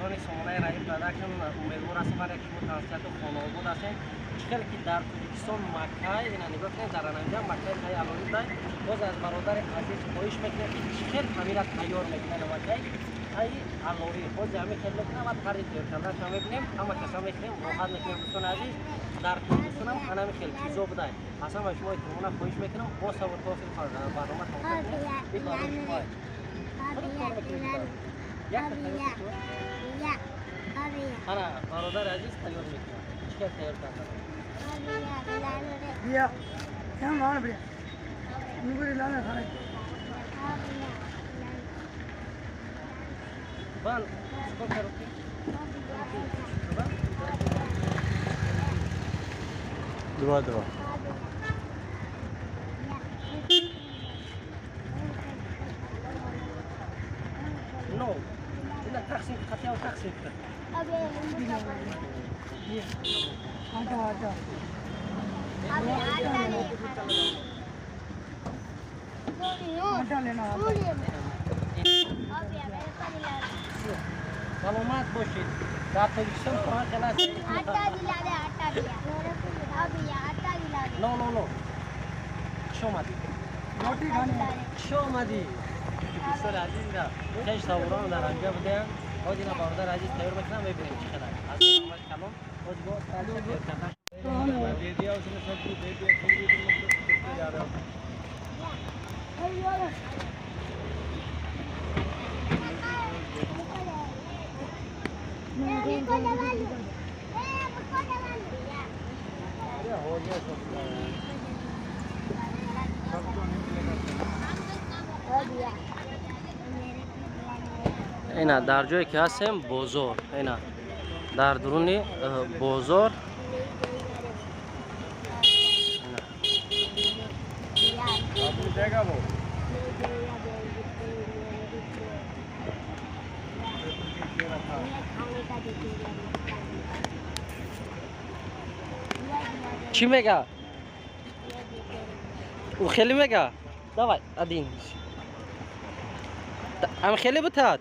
کاربران سامانه رای پروداکشن امیدوار هستم برای شما تنسیت و خانواده هستیم چقدر که در ترکستان مکه اینا نگاه کنید در انجام مکه خیلی علوی دای باز از برادر عزیز خواهش میکنم که چقدر خمیره تیار میکنه مکه ای علوی باز همین خیلی میکنم بعد خرید تیار کردن شما میبینیم اما کسا میکنیم راحت میکنیم دوستان عزیز در ترکستان هم همین خیلی چیزا بودای اصلا ما شما ایتمونه خواهش میکنم با صبر توفیق برنامه تمام أنا برادر عزيز تيار میکنم چیکار تیار کردم بیا کم لانا بیا میگوری لانا خانه بال چیکار کردی دوا نو إلا تقسيم خطيا وتقسيم آتا آتا لینا سلامت باشید در ترکستان کار خلاص نو چه اومدی روटी खानी چه اومدی دوستان عزیز را خیلی تاوران در آنجا بودن باید اینا برادر عزیز تیار میکنم ببینیم چه خبر از محمد کلام باید با تیار کردن دیدی اوسن سبزی دیدی سبزی مطلب جا رہا اینا در جایی که هستیم بازار اینا در درون بازار چی میگه؟ او خیلی میگه؟ داوای ادین ام خیلی بتاد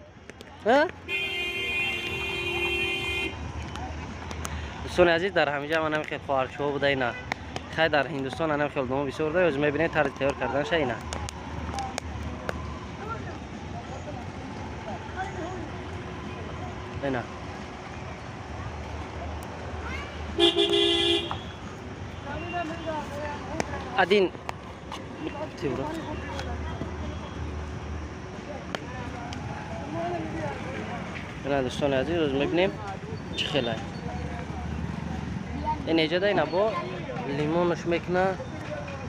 دوستان عزیز در همینجا من خیلی خواهرچو بوده اینا خیلی در هندوستان هم خیلی دوم بسیار ده از میبینید طرز تیار کردنش اینا اینا ادین تیورا اینا دوستان عزیز از میبینیم چه خیلی این ایجا ده اینا با لیمونش میکنه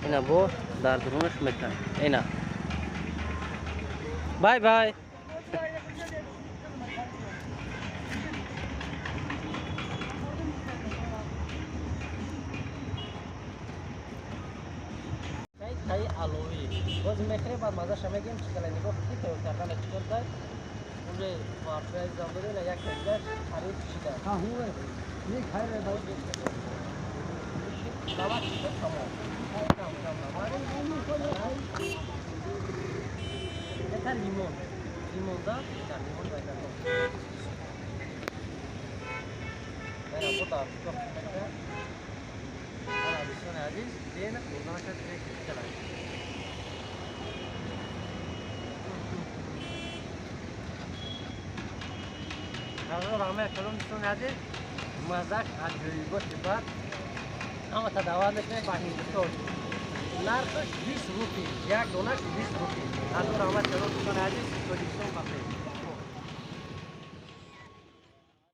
اینا با در درونش میکنه اینا بای بای خیلی علوی باز میخوری بعد مزه شمیگیم چکلی نگاه که تیور کردن چکل دای اونجا مارفرای زنبوری نه یک کنجش خرید شده हाँ हुए ये खाए रहे भाई دعوت شده تمام yeter limon da yeter limon da yeter ben bu da çok kıymetli ana düşün aziz diyelim buradan aşağı direkt çıkalım Hazır rahmet kalın düşün aziz mazak acıyı بعد اما تداوت میکنه با هندوستان نرخش 20 روپی یک دونش 20 روپی از اون آمد که رو دوستان عزیز